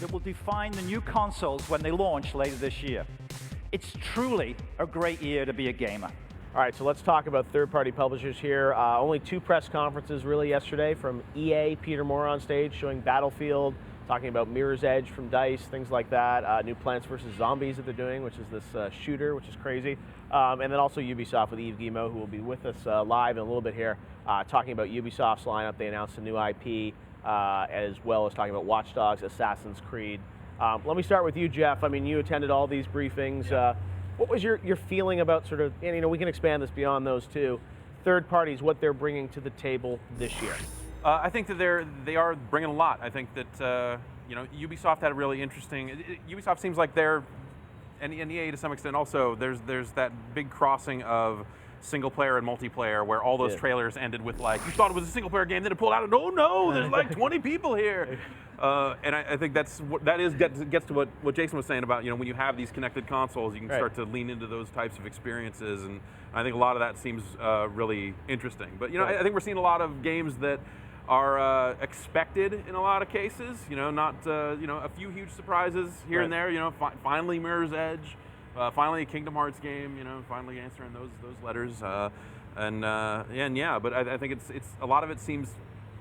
that will define the new consoles when they launch later this year. It's truly a great year to be a gamer. All right, so let's talk about third-party publishers here. Only 2 press conferences really yesterday from EA, Peter Moore on stage showing Battlefield, talking about Mirror's Edge from DICE, things like that. New Plants vs. Zombies that they're doing, which is this shooter, which is crazy. And then also Ubisoft with Yves Guillemot, who will be with us live in a little bit here, talking about Ubisoft's lineup. They announced a new IP, as well as talking about Watch Dogs, Assassin's Creed. Let me start with you, Jeff. I mean, you attended all these briefings. Yeah. What was your feeling about sort of, and we can expand this beyond those two, third parties, what they're bringing to the table this year? I think that they are bringing a lot. I think that Ubisoft had a really interesting. Ubisoft seems like they're, and EA to some extent also. There's that big crossing of single player and multiplayer where all those trailers ended with like, you thought it was a single player game, then it pulled out and oh no, there's like 20 people here. And I think gets to what Jason was saying about, when you have these connected consoles, you can start to lean into those types of experiences, and I think a lot of that seems really interesting. But I think we're seeing a lot of games that are expected in a lot of cases. Not a few huge surprises here and there. Finally Mirror's Edge, finally a Kingdom Hearts game. Finally answering those letters. But I think it's a lot of it seems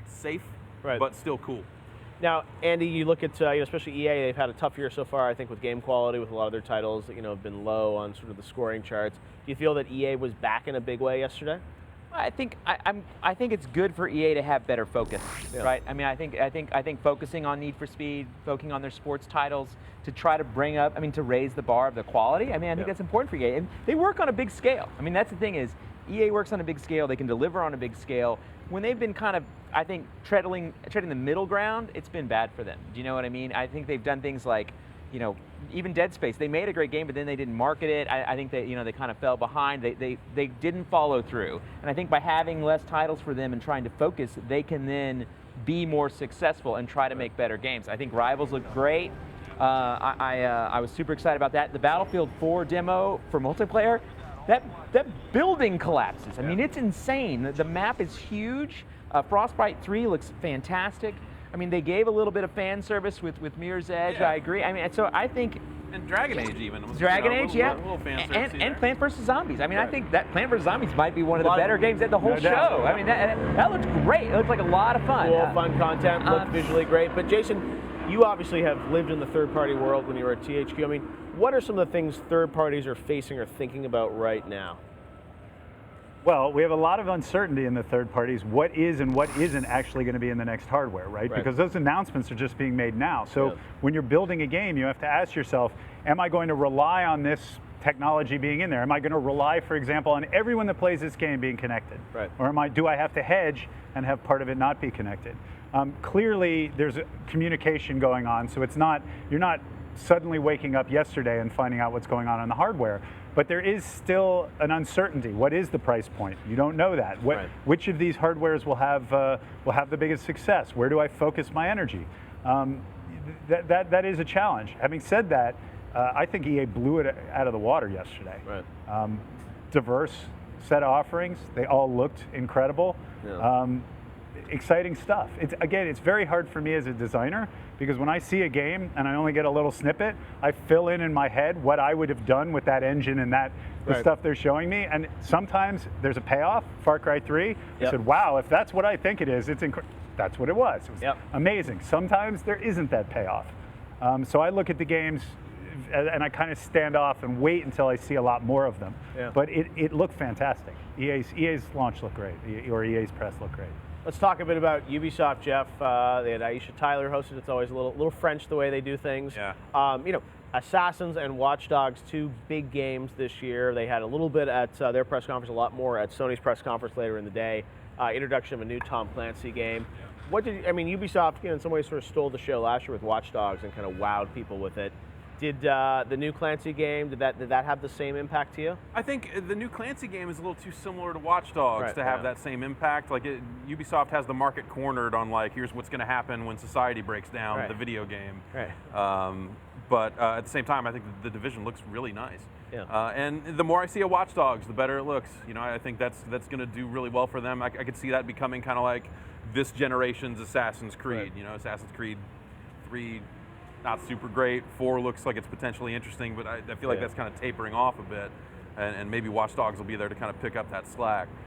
safe, but still cool. Now, Andy, you look at especially EA. They've had a tough year so far, I think, with game quality, with a lot of their titles that have been low on sort of the scoring charts. Do you feel that EA was back in a big way yesterday? I think it's good for EA to have better focus, right? I mean, I think focusing on Need for Speed, focusing on their sports titles to try to bring up, to raise the bar of the quality. I think that's important for EA, and they work on a big scale. That's the thing is, EA works on a big scale. They can deliver on a big scale. When they've been kind of, I think, treading the middle ground, it's been bad for them. Do you know what I mean? I think they've done things like, even Dead Space. They made a great game, but then they didn't market it. I think that they kind of fell behind. They didn't follow through. And I think by having less titles for them and trying to focus, they can then be more successful and try to make better games. I think Rivals looked great. I was super excited about that. The Battlefield 4 demo for multiplayer, that building collapses. It's insane. The map is huge. Frostbite 3 looks fantastic. They gave a little bit of fan service with Mirror's Edge. I agree. So I think. And Dragon Age even. Dragon Age, a little fan service and Plant vs. Zombies. I think that Plant vs. Zombies might be one of the better games at the whole show. That looked great. It looked like a lot of fun. Cool, fun content, looked visually great. But Jason, you obviously have lived in the third-party world when you were at THQ. What are some of the things third parties are facing or thinking about right now? Well, we have a lot of uncertainty in the third parties. What is and what isn't actually going to be in the next hardware, right? Because those announcements are just being made now. So when you're building a game, you have to ask yourself, am I going to rely on this technology being in there? Am I going to rely, for example, on everyone that plays this game being connected? Or do I have to hedge and have part of it not be connected? Clearly, there's a communication going on, so you're not suddenly waking up yesterday and finding out what's going on the hardware. But there is still an uncertainty. What is the price point? You don't know that. Which of these hardwares will have the biggest success? Where do I focus my energy? That is a challenge. Having said that, I think EA blew it out of the water yesterday. Diverse set of offerings. They all looked incredible. Exciting stuff. It's very hard for me as a designer, because when I see a game and I only get a little snippet, I fill in my head what I would have done with that engine and the stuff they're showing me. And sometimes there's a payoff. Far Cry 3, I said, wow, if that's what I think it is, that's what it was. It was amazing. Sometimes there isn't that payoff. So I look at the games and I kind of stand off and wait until I see a lot more of them. But it looked fantastic. EA's launch looked great, or EA's press looked great. Let's talk a bit about Ubisoft, Jeff. They had Aisha Tyler hosted. It's always a little French the way they do things. Assassins and Watch Dogs, 2 big games this year. They had a little bit at their press conference, a lot more at Sony's press conference later in the day. Introduction of a new Tom Clancy game. Ubisoft, in some ways, sort of stole the show last year with Watch Dogs and kind of wowed people with it. Did the new Clancy game, did that have the same impact to you? I think the new Clancy game is a little too similar to Watch Dogs to have that same impact. Ubisoft has the market cornered on here's what's going to happen when society breaks down, the video game. But at the same time, I think the Division looks really nice. And the more I see of Watch Dogs, the better it looks. I think that's going to do really well for them. I could see that becoming kind of like this generation's Assassin's Creed. Assassin's Creed 3 not super great. 4 looks like it's potentially interesting, but I feel like Yeah. that's kind of tapering off a bit, and maybe Watch Dogs will be there to kind of pick up that slack.